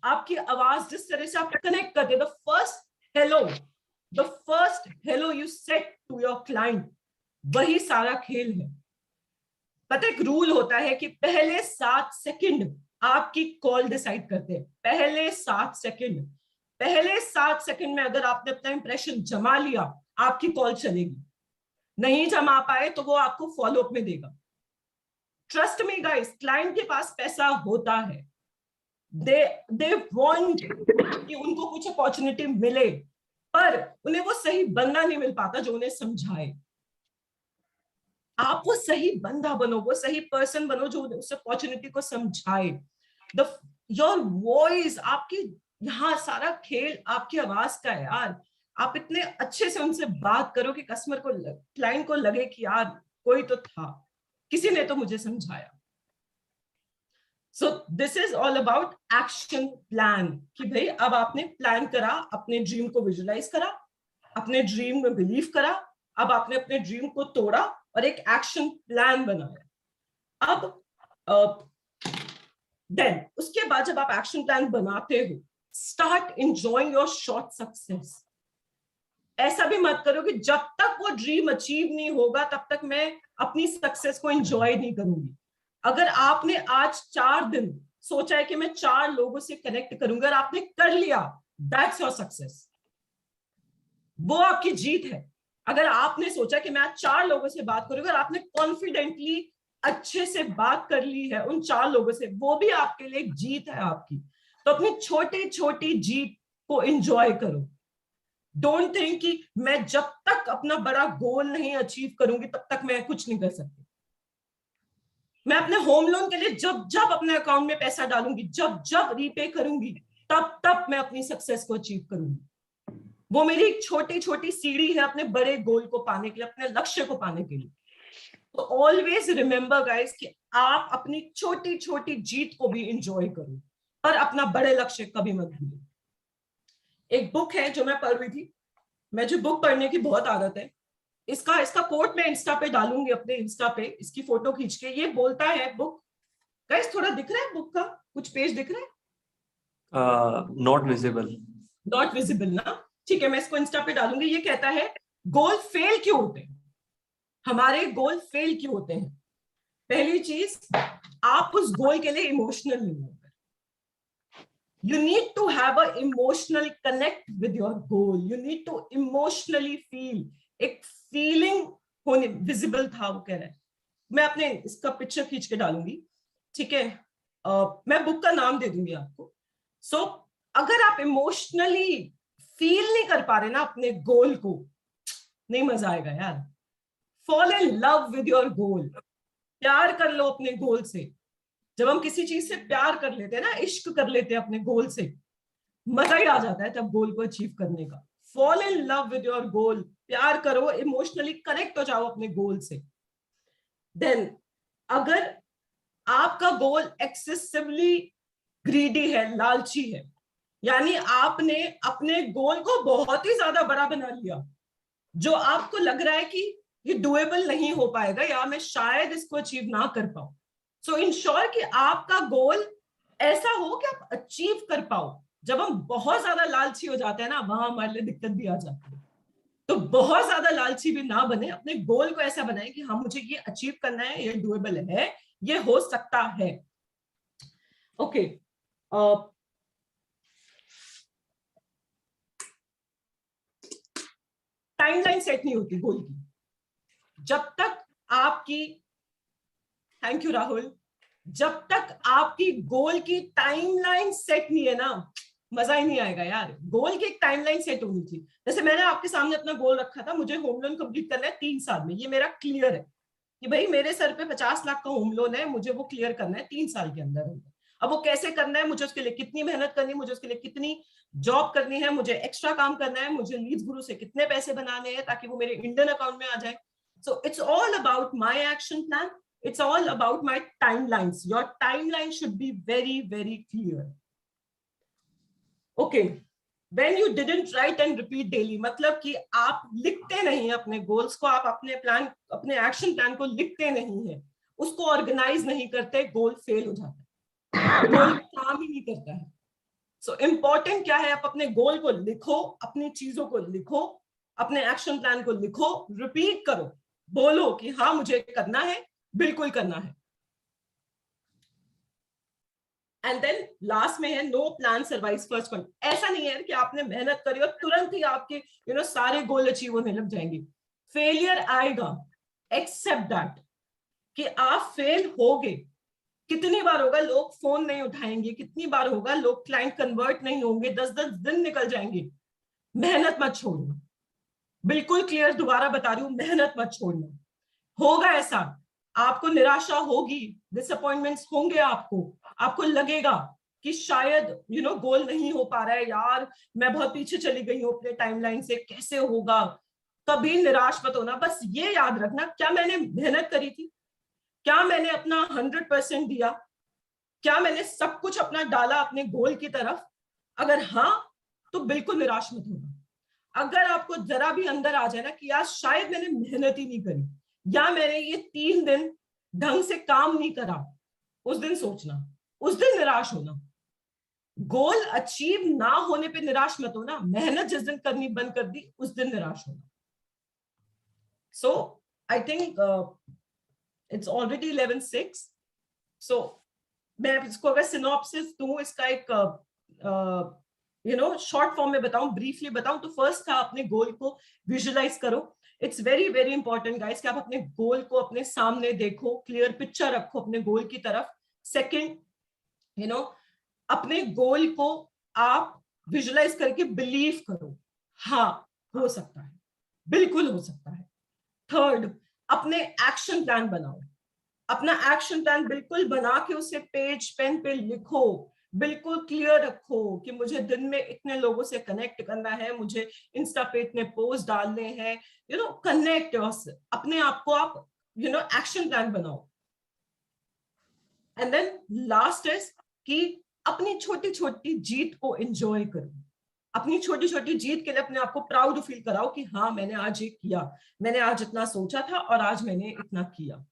[SPEAKER 2] आपकी आवाज जिस तरह से आप कनेक्ट करते, the first hello you set to your client, वही सारा खेल है। पता एक रूल होता है कि पहले 7 सेकंड आपकी कॉल डिसाइड करते हैं। पहले 7 सेकंड में अगर आपने अपना इंप्रेशन जमा लिया, आपकी कॉल चलेगी। नहीं जमा पाए तो वो आपको फॉलोअप में देगा। ट्रस्ट मी गाइस, क्लाइंट के पास पैसा होता है, दे वांट कि उनको कुछ अपॉर्चुनिटी मिले, पर उन्हें वो सही बंदा नहीं मिल पाता जो उन्हें समझाए। आप वो सही बंदा बनो, वो सही पर्सन बनो जो उस अपॉर्चुनिटी को समझाए। योर वॉइस, आपकी यहाँ सारा खेल आपकी आवाज का है यार। आप इतने अच्छे से उनसे बात करो कि कस्टमर को, क्लाइंट को लगे कि यार कोई तो था, किसी ने तो मुझे समझाया। सो this is all about action plan. कि भाई अब आपने प्लान करा, अपने ड्रीम को विजुलाइज करा, अपने ड्रीम में बिलीव करा, अब आपने अपने ड्रीम को तोड़ा और एक एक्शन प्लान बनाया। अब देन उसके बाद जब आप एक्शन प्लान बनाते हो, start enjoying your short success. ऐसा भी मत करो कि जब तक वो ड्रीम अचीव नहीं होगा तब तक मैं अपनी सक्सेस को एंजॉय नहीं करूंगी। अगर आपने आज 4 दिन सोचा है कि मैं 4 लोगों से कनेक्ट करूंगा और आपने कर लिया, दैट्स योर सक्सेस, वो आपकी जीत है। अगर आपने सोचा कि मैं आज 4 लोगों से बात करूंगा और आपने कॉन्फिडेंटली अच्छे से बात कर ली है उन 4 लोगों से, वो भी आपके लिए एक जीत है आपकी। तो अपनी छोटी छोटी जीत को एंजॉय करो। डोंट थिंक कि मैं जब तक अपना बड़ा गोल नहीं अचीव करूंगी तब तक मैं कुछ नहीं कर सकती। मैं अपने होम लोन के लिए जब जब अपने अकाउंट में पैसा डालूंगी, जब जब रीपे करूंगी, तब तब मैं अपनी सक्सेस को अचीव करूंगी। वो मेरी एक छोटी छोटी सीढ़ी है अपने बड़े गोल को पाने के लिए, अपने लक्ष्य को पाने के लिए। तो ऑलवेज रिमेंबर गाइस कि आप अपनी छोटी छोटी जीत को भी एंजॉय करो, पर अपना बड़े लक्ष्य कभी मत भूलो। एक बुक है जो मैं पढ़ रही थी, मैं जो बुक पढ़ने की बहुत आदत है, इसका कोट मैं इंस्टा पे डालूंगी, अपने इंस्टा पे इसकी फोटो खींच के। ये बोलता है बुक, गाइस थोड़ा दिख रहा है बुक का कुछ पेज दिख रहा है?
[SPEAKER 1] Not visible.
[SPEAKER 2] नॉट विजिबल ना, ठीक है, मैं इसको इंस्टा पे डालूंगी। ये कहता है गोल फेल क्यों होते हैं, हमारे गोल फेल क्यों होते हैं। पहली चीज, आप उस गोल के लिए इमोशनल नहीं हो। You need to have an emotional connect with your goal. You need to emotionally feel. एक फीलिंग होने, विजिबल था वो कह रहा है। मैं अपने इसका पिक्चर खींच के डालूंगी, ठीक है, मैं बुक का नाम दे दूंगी आपको। सो अगर आप इमोशनली फील नहीं कर पा रहे ना अपने गोल को, नहीं मजा आएगा यार। Fall in love with your goal, प्यार कर लो अपने गोल से। जब हम किसी चीज से प्यार कर लेते हैं ना, इश्क कर लेते हैं अपने गोल से, मजा ही आ जाता है तब गोल को अचीव करने का। Fall in love with your goal, प्यार करो, इमोशनली कनेक्ट हो जाओ अपने गोल से। देन अगर आपका गोल एक्सेसिवली ग्रीडी है, लालची है, यानी आपने अपने गोल को बहुत ही ज्यादा बड़ा बना लिया, जो आपको लग रहा है कि ये डुएबल नहीं हो पाएगा या मैं शायद इसको अचीव ना कर पाऊं। सो इंश्योर कि आपका गोल ऐसा हो कि आप अचीव कर पाओ। जब हम बहुत ज्यादा लालची हो जाते हैं ना, वहां हमारे लिए दिक्कत भी आ जाती है। तो बहुत ज्यादा लालची भी ना बने, अपने गोल को ऐसा बनाए कि हाँ मुझे ये अचीव करना है, ये डुएबल है, ये हो सकता है। ओके, टाइमलाइन सेट नहीं होती गोल की जब तक आपकी, थैंक यू राहुल, जब तक आपकी गोल की टाइमलाइन सेट नहीं है ना, मजा ही नहीं आएगा यार। गोल की एक टाइमलाइन सेट होनी चाहिए। जैसे मैंने आपके सामने अपना गोल रखा था, मुझे होम लोन कंप्लीट करना है 3 साल में, ये मेरा क्लियर है कि भाई मेरे सर पे 50 लाख का होम लोन है, मुझे वो क्लियर करना है 3 साल के अंदर अंदर। अब वो कैसे करना है, मुझे उसके लिए कितनी मेहनत करनी है, मुझे उसके लिए कितनी जॉब करनी है, मुझे एक्स्ट्रा काम करना है, मुझे लीड्स गुरु से कितने पैसे बनाने हैं ताकि वो मेरे इंडियन अकाउंट में आ जाए। So it's all about my action plan, it's all about my timelines. Your timeline should be very, very clear. Okay, when you didn't write and repeat daily, मतलब कि आप लिखते नहीं अपने गोल्स को, आप अपने प्लान, अपने एक्शन प्लान को लिखते नहीं है, उसको ऑर्गेनाइज नहीं करते, गोल फेल हो जाता है, गोल काम ही नहीं करता है। सो इम्पोर्टेंट क्या है, आप अपने गोल को लिखो, अपनी चीजों को लिखो, अपने एक्शन प्लान को लिखो, रिपीट करो, बोलो कि हाँ मुझे करना है, बिल्कुल करना है। एंड देन लास्ट में है no plan survives first point. ऐसा नहीं है कि आपने मेहनत करी और तुरंत ही आपके सारे गोल अचीव होने लग जाएंगे। फेलियर आएगा, एक्सेप्ट दैट कि आप फेल होगे। कितनी बार होगा लोग फोन नहीं उठाएंगे, कितनी बार होगा लोग क्लाइंट कन्वर्ट नहीं होंगे, 10-10 दिन निकल जाएंगे। मेहनत मत छोड़ना, बिल्कुल क्लियर दोबारा बता रही हूं, मेहनत मत छोड़ना। होगा ऐसा, आपको निराशा होगी, डिसअपॉइंटमेंट्स होंगे, आपको लगेगा कि शायद गोल नहीं हो पा रहा है, यार मैं बहुत पीछे चली गई हूँ अपने टाइमलाइन से, कैसे होगा। कभी निराश मत होना, बस ये याद रखना, क्या मैंने मेहनत करी थी, क्या मैंने अपना 100% दिया, क्या मैंने सब कुछ अपना डाला अपने गोल की तरफ। अगर हाँ, तो बिल्कुल निराश मत होना। अगर आपको जरा भी अंदर आ जाए ना कि यार शायद मैंने मेहनत ही नहीं करी, या मैंने ये 3 दिन ढंग से काम नहीं करा, उस दिन सोचना, उस दिन निराश होना। गोल अचीव ना होने पे निराश मत होना, मेहनत जिस दिन करनी बंद कर दी उस दिन निराश होना। सो आई थिंक इट्स ऑलरेडी 11:06। सो मैं इसको अगर सिनॉप्सिस दूं, इसका एक शॉर्ट फॉर्म में बताऊं, ब्रीफली बताऊं, तो फर्स्ट था अपने गोल को विजुअलाइज करो। It's very very important guys कि आप अपने गोल को अपने सामने देखो, क्लियर पिक्चर रखो अपने गोल की तरफ। सेकंड, अपने गोल को आप विजुअलाइज करके बिलीव करो, हाँ हो सकता है, बिल्कुल हो सकता है। थर्ड, अपने एक्शन प्लान बनाओ, अपना एक्शन प्लान बिल्कुल बना के उसे पेज पेन पे लिखो, बिल्कुल क्लियर रखो कि मुझे दिन में इतने लोगों से कनेक्ट करना है, मुझे इंस्टा पे इतने पोस्ट डालने हैं, कनेक्ट अपने आप को, आप एक्शन प्लान बनाओ। एंड देन लास्ट इज कि अपनी छोटी छोटी जीत को एंजॉय करो, अपनी छोटी छोटी जीत के लिए अपने आप को प्राउड फील कराओ कि हाँ मैंने आज ये किया, मैंने आज इतना सोचा था और आज मैंने इतना किया।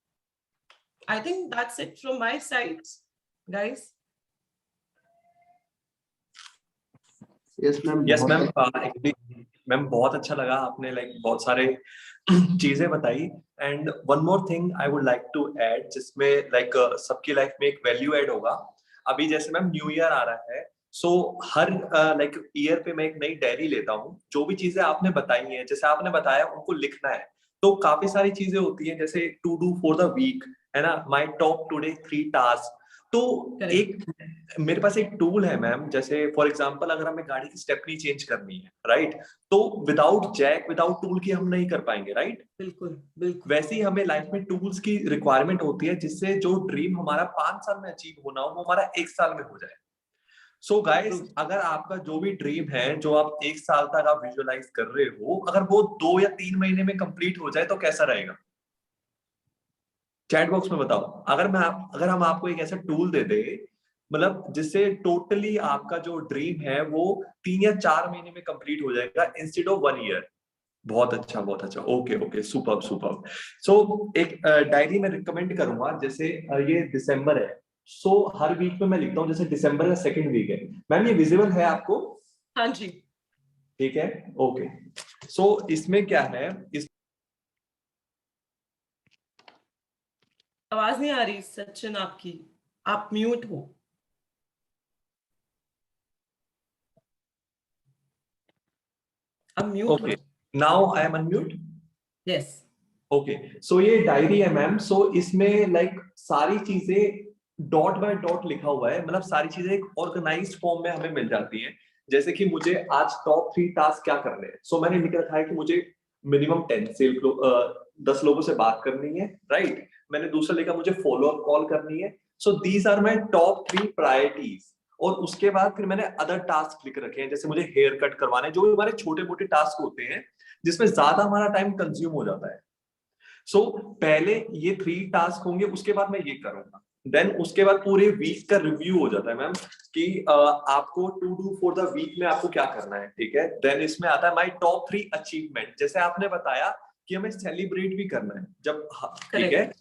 [SPEAKER 2] I think that's it from my side, guys.
[SPEAKER 3] Yes, ma'am.
[SPEAKER 1] Yes, ma'am. Actually, ma'am बहुत अच्छा लगा, आपने बहुत सारे चीजें बताई। And one more thing I would like to add, जिसमें सबकी लाइफ में एक वैल्यू ऐड होगा। अभी जैसे मैम न्यू ईयर आ रहा है, सो हर ईयर पे मैं एक नई डायरी लेता हूँ। जो भी चीजें आपने बताई हैं, जैसे आपने बताया उनको लिखना है, तो काफी सारी चीजें होती हैं, जैसे to do for the week, है ना, माई टॉप टुडे 3 टास्क। तो एक मेरे पास एक टूल है मैम, जैसे फॉर एग्जांपल अगर हमें गाड़ी की स्टेपनी चेंज करनी है, राइट, तो विदाउट जैक, विदाउट टूल की हम नहीं कर पाएंगे, राइट।
[SPEAKER 2] बिल्कुल बिल्कुल।
[SPEAKER 1] वैसे ही हमें लाइफ में टूल्स की रिक्वायरमेंट होती है, जिससे जो ड्रीम हमारा 5 साल में अचीव होना हो, वो हमारा 1 साल में हो जाए। सो गाइस, अगर आपका जो भी ड्रीम है, जो आप 1 साल तक आप विजुअलाइज कर रहे हो, अगर वो 2 या 3 महीने में कंप्लीट हो जाए तो कैसा रहेगा? चैट बॉक्स में बताओ। अगर हम आपको एक ऐसा टूल दे दे, मतलब जिससे टोटली आपका जो ड्रीम है वो 3 या 4 महीने में कंप्लीट हो जाएगा इंस्टेड ऑफ 1 ईयर। बहुत अच्छा, बहुत अच्छा। Okay okay, superb superb. So एक डायरी में रिकमेंड करूंगा, जैसे ये दिसंबर है, सो हर वीक में मैं लिखता हूँ, जैसे दिसंबर का सेकंड वीक है। मैम ये विजिबल है आपको?
[SPEAKER 2] हाँ जी।
[SPEAKER 1] ठीक है, ओके। सो इसमें क्या है, इस
[SPEAKER 2] आवाज नहीं आ रही सचिन आपकी, आप म्यूट हो। अब म्यूट हो।
[SPEAKER 1] Okay, now I am unmute.
[SPEAKER 2] Yes.
[SPEAKER 1] Okay, so ये डायरी है मैम। सो इसमें लाइक सारी चीजें डॉट बाय डॉट लिखा हुआ है, मतलब सारी चीजें एक ऑर्गेनाइज्ड फॉर्म में हमें मिल जाती हैं। जैसे कि मुझे आज टॉप 3 टास्क क्या करने हैं, सो मैंने लिख रखा है कि मुझे मिनिमम 10 लोगों से बात करनी है, राइट। मैंने दूसरा लिखा मुझे फॉलो अप कॉल करनी है। So these are my top 3 priorities. और उसके बाद फिर मैंने अदर टास्क लिख रखे हैं, जैसे मुझे हेयर कट करवाने, जो हमारे छोटे मोटे टास्क होते हैं जिसमें ज्यादा हमारा टाइम कंज्यूम हो जाता है। सो पहले ये 3 टास्क होंगे, उसके बाद मैं ये करूंगा। देन उसके बाद पूरे वीक का रिव्यू हो जाता है मैम, कि आपको to do for the week में आपको क्या करना है, ठीक है। देन इसमें आता है माय टॉप 3 अचीवमेंट, जैसे आपने बताया कि हमें सेलिब्रेट भी करना है जब, ठीक है।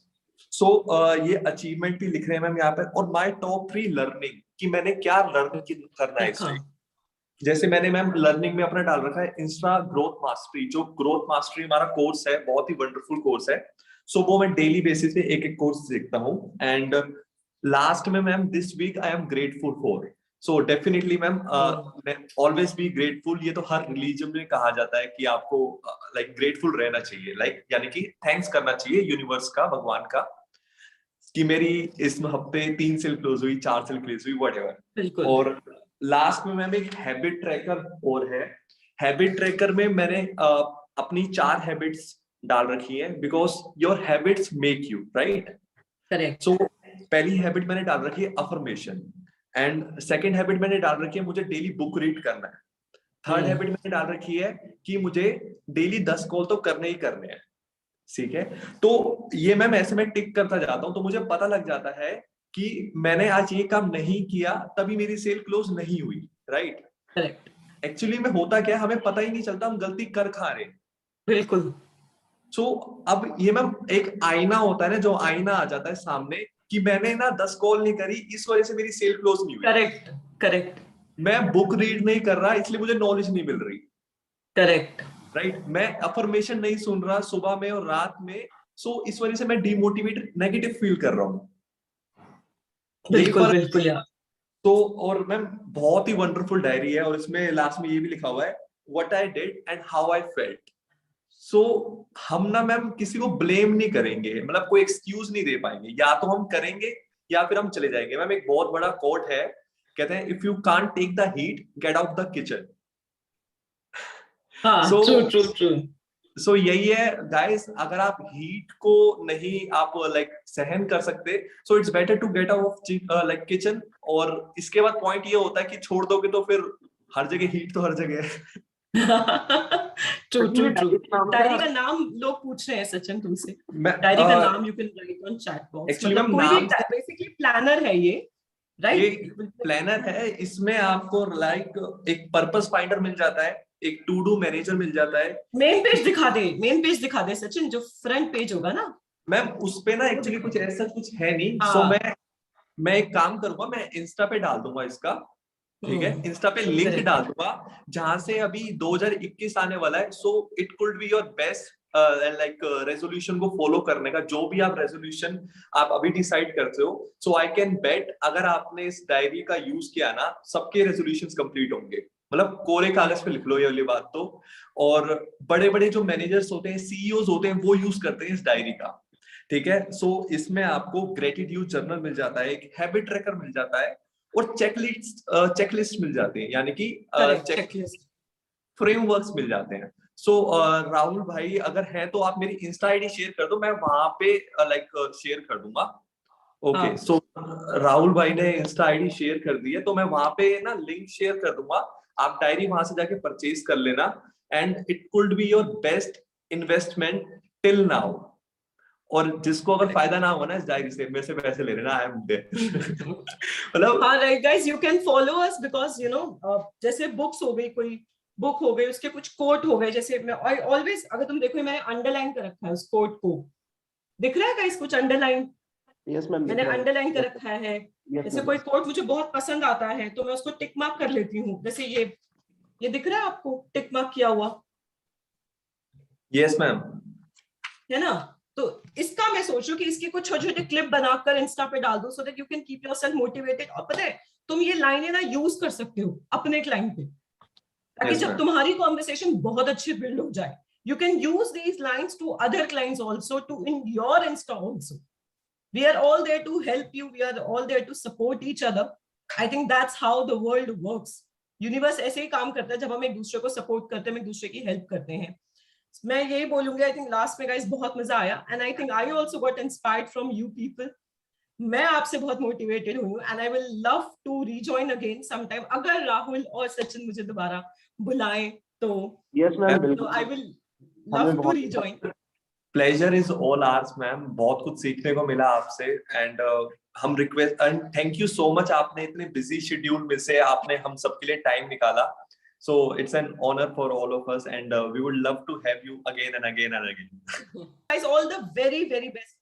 [SPEAKER 1] सो ये अचीवमेंट भी लिख रहे हैं मैम यहाँ पे, और माय टॉप 3 लर्निंग, कि मैंने क्या लर्न करना है इससे। जैसे मैंने मैम लर्निंग में अपना डाल रखा है इंस्टा ग्रोथ मास्टरी, जो ग्रोथ मास्टरी हमारा कोर्स है, बहुत ही वंडरफुल कोर्स है। सो वो मैं डेली बेसिस पे एक एक कोर्स सीखता हूँ। एंड लास्ट में ma'am this week I am grateful for. So definitely ma'am, always be grateful, ये तो हर रिलीजन में कहा जाता है कि आपको लाइक ग्रेटफुल रहना चाहिए, लाइक यानी कि थैंक्स करना चाहिए यूनिवर्स का, भगवान का, कि मेरी इस हफ्ते 3 सेल क्लोज हुई, 4 सेल क्लोज हुई, व्हाटएवर।
[SPEAKER 2] बिल्कुल।
[SPEAKER 1] और लास्ट में मैम एक हैबिट ट्रैकर और है। हैबिट ट्रैकर में मैंने अपनी 4 हैबिट्स डाल रखी है, because your habits make you, right.
[SPEAKER 2] Correct.
[SPEAKER 1] So पहली हैबिट मैंने डाल रखी है अफर्मेशन, एंड सेकंड हैबिट मैंने डाल रखी है मुझे डेली बुक रीड करना है। थर्ड हैबिट मैंने डाल रखी है कि मुझे डेली 10 कॉल तो करने ही करने हैं, ठीक है। तो ये मैम ऐसे में टिक करता जाता हूं, तो मुझे पता लग जाता है कि मैंने आज ये काम नहीं किया तभी मेरी सेल क्लोज नहीं हुई, राइट।
[SPEAKER 2] करेक्ट।
[SPEAKER 1] एक्चुअली में होता क्या है, हमें पता ही नहीं चलता हम गलती कर खा रहे हैं।
[SPEAKER 2] बिल्कुल।
[SPEAKER 1] सो अब ये मैम एक आईना होता है ना, जो आईना आ जाता है सामने, कि मैंने ना 10 कॉल नहीं करी, इस वजह से मेरी सेल क्लोज नहीं हुई।
[SPEAKER 2] करेक्ट। करेक्ट।
[SPEAKER 1] मैं बुक रीड नहीं कर रहा, इसलिए मुझे नॉलेज नहीं मिल रही,
[SPEAKER 2] करेक्ट।
[SPEAKER 1] राइट। मैं अफर्मेशन नहीं सुन रहा सुबह में और रात में, सो इस वजह से मैं डिमोटिवेटेड, नेगेटिव फील कर रहा हूँ। यही
[SPEAKER 2] बिल्कुल
[SPEAKER 1] फर्क।
[SPEAKER 2] बिल्कुल यार।
[SPEAKER 1] तो और मैम बहुत ही वंडरफुल डायरी है, और इसमें लास्ट में ये भी लिखा हुआ है what I did and how I felt. So हम ना मैम किसी को ब्लेम नहीं करेंगे, मतलब कोई एक्सक्यूज नहीं दे पाएंगे, या तो हम करेंगे या फिर हम चले जाएंगे। मैम एक बहुत बड़ा कोट है, कहते हैं if you can't take the heat get out the kitchen.
[SPEAKER 2] हाँ,
[SPEAKER 1] so
[SPEAKER 2] true true true.
[SPEAKER 1] So यही है गाइस, अगर आप हीट को नहीं आप लाइक सहन कर सकते, so it's better to get out of like kitchen. और इसके बाद पॉइंट ये होता है कि छोड़ दोगे तो फिर हर जगह हीट तो हर जगह है।
[SPEAKER 2] True true true. डायरी का नाम लोग पूछ रहे हैं सचिन तुमसे।
[SPEAKER 1] मैं
[SPEAKER 2] डायरी का नाम you can write on chat box,
[SPEAKER 1] actually
[SPEAKER 2] मतलब
[SPEAKER 1] मैम
[SPEAKER 2] कोई भी
[SPEAKER 1] नाम से
[SPEAKER 2] बेसिकली प्लानर है ये,
[SPEAKER 1] ये
[SPEAKER 2] राइट।
[SPEAKER 1] प्लानर है, इसमें आपको लाइक एक पर्पस फाइंडर मिल जाता है, एक टू डू मैनेजर मिल जाता है।
[SPEAKER 2] मेन पेज दिखा दे, मेन पेज दिखा दे सचिन, जो फ्रंट पेज होगा ना।
[SPEAKER 1] मैम उस पे ना
[SPEAKER 2] वो
[SPEAKER 1] एक्चुअली
[SPEAKER 2] दिखा
[SPEAKER 1] कुछ
[SPEAKER 2] दे।
[SPEAKER 1] ऐसा कुछ है नहीं, सो
[SPEAKER 2] हाँ।
[SPEAKER 1] मैं एक काम करूंगा, मैं इंस्टा पे डाल दूंगा इसका, ठीक है। इंस्टा पे लिंक
[SPEAKER 2] करेक्ट।
[SPEAKER 1] डाल दूंगा, जहां से अभी 2021 आने वाला है, so it could be your best like resolution को फॉलो करने का, जो भी आप रेजोल्यूशन आप अभी डिसाइड करते हो। सो आई कैन बेट अगर आपने इस डायरी का यूज किया ना, सबके रेजोल्यूशंस कंप्लीट होंगे, मतलब कोरे कागज पे लिख लो ये वाली बात तो। और बड़े बड़े जो मैनेजर्स होते हैं, सीईओज होते हैं, वो यूज करते हैं इस डायरी का, ठीक है। सो इसमें आपको ग्रेटिट्यूड जर्नल मिल जाता है, एक हैबिट ट्रैकर मिल जाता है, और चेकलिस्ट मिल जाते हैं, यानी कि
[SPEAKER 2] करेक्ट,
[SPEAKER 1] चेक
[SPEAKER 2] चेकलिस्ट।
[SPEAKER 1] फ्रेमवर्क्स मिल जाते हैं। सो राहुल भाई अगर है तो आप मेरी इंस्टा आईडी शेयर कर दो, मैं वहां पे लाइक शेयर कर दूंगा। ओके,
[SPEAKER 2] हाँ।
[SPEAKER 1] सो राहुल भाई ने इंस्टा आईडी शेयर कर दी है, तो मैं वहां पे ना लिंक शेयर कर दूंगा, आप डायरी वहां से जाके परचेज कर लेना। And it could be your best investment till now. और जिसको अगर फायदा ना हो ना इस डायरी से, मेरे से पैसे ले लेना, आई एम देयर। मतलब
[SPEAKER 2] हाँ right guys, you can follow us because you know जैसे बुक्स हो गई, कोई बुक हो गई, उसके कुछ कोट हो गए, जैसे मैं ऑलवेज, अगर तुम देखो मैंने अंडरलाइन कर रखा है उस कोट को, दिख रहा है गाइस कुछ अंडरलाइन,
[SPEAKER 3] Yes, ma'am.
[SPEAKER 2] मैंने अंडरलाइन कर रखा है।
[SPEAKER 3] Yes,
[SPEAKER 2] जैसे
[SPEAKER 3] ma'am.
[SPEAKER 2] कोई कोट मुझे बहुत पसंद आता है तो मैं उसको टिक मार्क कर लेती हूँ, जैसे ये दिख रहा है आपको टिक मार्क किया हुआ,
[SPEAKER 1] यस मैम।
[SPEAKER 2] है ना? तो इसका मैं सोच रही हूँ कि इसकी कुछ छोटे छोटे क्लिप बनाकर इंस्टा पे डाल दो, so that you can keep yourself motivated. और पता है तुम ये लाइनें ना यूज कर सकते हो अपने क्लाइंट पे, ताकि
[SPEAKER 1] Yes,
[SPEAKER 2] जब
[SPEAKER 1] ma'am.
[SPEAKER 2] तुम्हारी कॉन्वर्सेशन बहुत अच्छी बिल्ड हो जाए, you can use these lines to other clients also, to in your insta also. We are all there to help you, we are all there to support each other. I think that's how the world works. Universe ऐसे ही काम करता है, जब हम एक दूसरे को support करते हैं, हम एक दूसरे की हेल्प करते हैं। मैं यही बोलूंगी, आई थिंक लास्ट में गाइस बहुत मजा आया, and I think I also got inspired from you people. मैं आपसे बहुत मोटिवेटेड हुई हूँ, and I will love to rejoin again sometime, अगर राहुल और सचिन मुझे दोबारा बुलाएं तो।
[SPEAKER 3] Yes, ma'am.
[SPEAKER 1] Ma'am,
[SPEAKER 2] तो
[SPEAKER 3] बिल्कुल
[SPEAKER 2] आई विल
[SPEAKER 3] हमें
[SPEAKER 2] लव टू
[SPEAKER 3] बहुत
[SPEAKER 2] rejoin.
[SPEAKER 1] Pleasure is all hours ma'am, बहुत कुछ सीखने को मिला आपसे। एंड हम request and thank you so much, आपने इतने बिजी शेड्यूल में से आपने हम सबके लिए टाइम निकाला। So it's an honour for all of us, and we would love to have you again and again and again.
[SPEAKER 2] Guys, all the very, very best